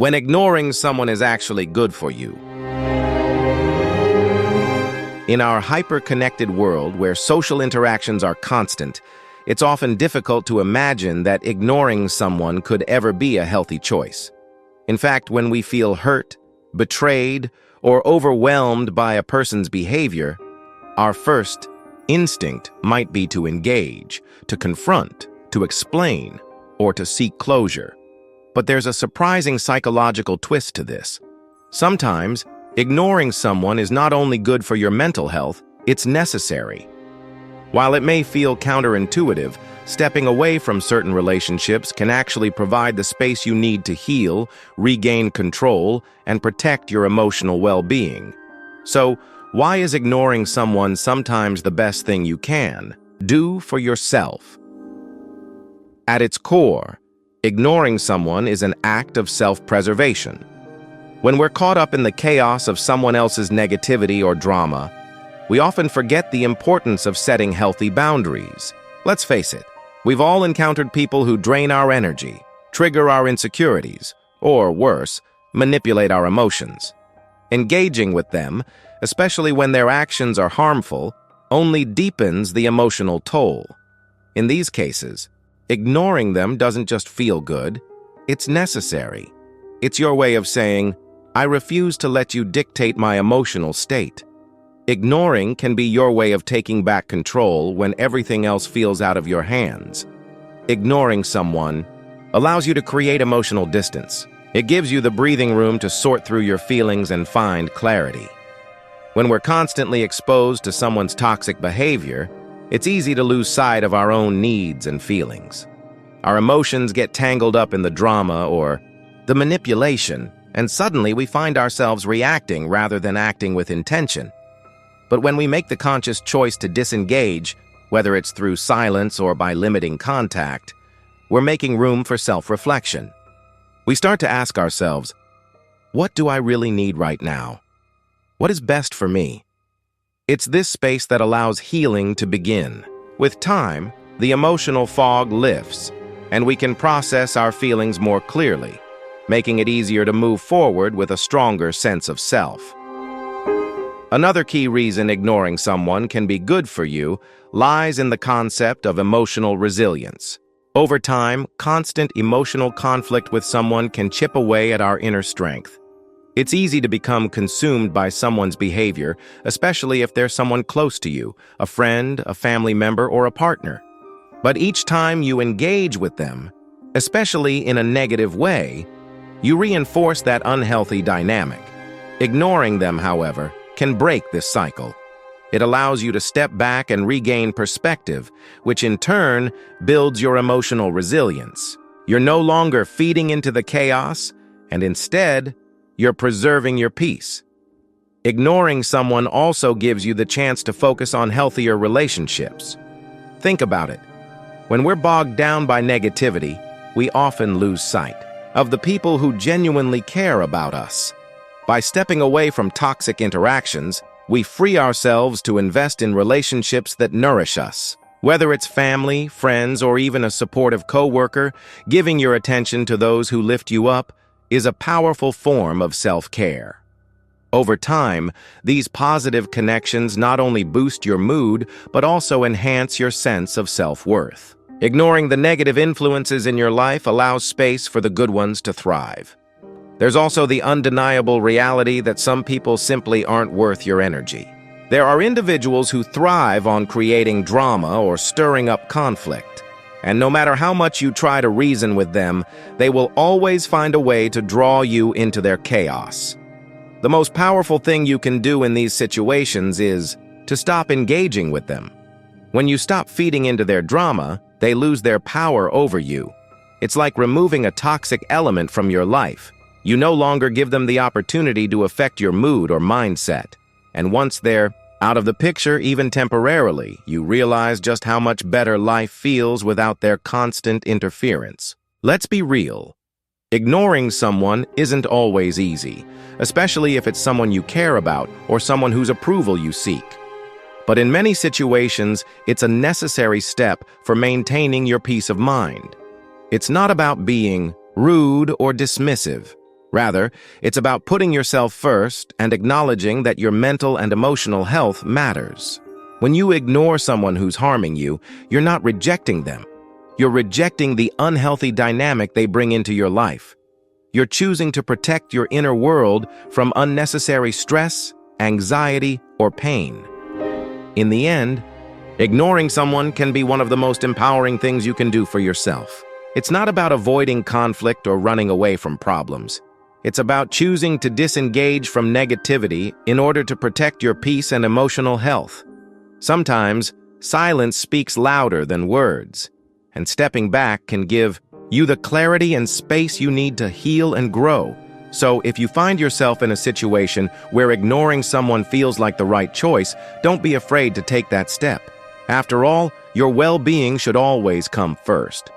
when ignoring someone is actually good for you. In our hyper-connected world where social interactions are constant, it's often difficult to imagine that ignoring someone could ever be a healthy choice. In fact, when we feel hurt, betrayed, or overwhelmed by a person's behavior, our first instinct might be to engage, to confront, to explain, or to seek closure. But there's a surprising psychological twist to this. Sometimes, ignoring someone is not only good for your mental health, it's necessary. While it may feel counterintuitive, stepping away from certain relationships can actually provide the space you need to heal, regain control, and protect your emotional well-being. So, why is ignoring someone sometimes the best thing you can do for yourself? At its core, ignoring someone is an act of self-preservation. When we're caught up in the chaos of someone else's negativity or drama, we often forget the importance of setting healthy boundaries. Let's face it, we've all encountered people who drain our energy, trigger our insecurities, or worse, manipulate our emotions. Engaging with them, especially when their actions are harmful, only deepens the emotional toll. In these cases, ignoring them doesn't just feel good, it's necessary. It's your way of saying, I refuse to let you dictate my emotional state. Ignoring can be your way of taking back control when everything else feels out of your hands. Ignoring someone allows you to create emotional distance. It gives you the breathing room to sort through your feelings and find clarity. When we're constantly exposed to someone's toxic behavior, it's easy to lose sight of our own needs and feelings. Our emotions get tangled up in the drama or the manipulation, and suddenly we find ourselves reacting rather than acting with intention. But when we make the conscious choice to disengage, whether it's through silence or by limiting contact, we're making room for self-reflection. We start to ask ourselves, what do I really need right now? What is best for me? It's this space that allows healing to begin. With time, the emotional fog lifts, and we can process our feelings more clearly, making it easier to move forward with a stronger sense of self. Another key reason ignoring someone can be good for you lies in the concept of emotional resilience. Over time, constant emotional conflict with someone can chip away at our inner strength. It's easy to become consumed by someone's behavior, especially if they're someone close to you, a friend, a family member, or a partner. But each time you engage with them, especially in a negative way, you reinforce that unhealthy dynamic. Ignoring them, however, can break this cycle. It allows you to step back and regain perspective, which in turn builds your emotional resilience. You're no longer feeding into the chaos, and instead, you're preserving your peace. Ignoring someone also gives you the chance to focus on healthier relationships. Think about it. When we're bogged down by negativity, we often lose sight of the people who genuinely care about us. By stepping away from toxic interactions, we free ourselves to invest in relationships that nourish us. Whether it's family, friends, or even a supportive coworker, giving your attention to those who lift you up is a powerful form of self-care. Over time, these positive connections not only boost your mood, but also enhance your sense of self-worth. Ignoring the negative influences in your life allows space for the good ones to thrive. There's also the undeniable reality that some people simply aren't worth your energy. There are individuals who thrive on creating drama or stirring up conflict. And no matter how much you try to reason with them, they will always find a way to draw you into their chaos. The most powerful thing you can do in these situations is to stop engaging with them. When you stop feeding into their drama, they lose their power over you. It's like removing a toxic element from your life. You no longer give them the opportunity to affect your mood or mindset. And once they're out of the picture, even temporarily, you realize just how much better life feels without their constant interference. Let's be real. Ignoring someone isn't always easy, especially if it's someone you care about or someone whose approval you seek. But in many situations, it's a necessary step for maintaining your peace of mind. It's not about being rude or dismissive. Rather, it's about putting yourself first and acknowledging that your mental and emotional health matters. When you ignore someone who's harming you, you're not rejecting them. You're rejecting the unhealthy dynamic they bring into your life. You're choosing to protect your inner world from unnecessary stress, anxiety, or pain. In the end, ignoring someone can be one of the most empowering things you can do for yourself. It's not about avoiding conflict or running away from problems. It's about choosing to disengage from negativity in order to protect your peace and emotional health. Sometimes, silence speaks louder than words, and stepping back can give you the clarity and space you need to heal and grow. So, if you find yourself in a situation where ignoring someone feels like the right choice, don't be afraid to take that step. After all, your well-being should always come first.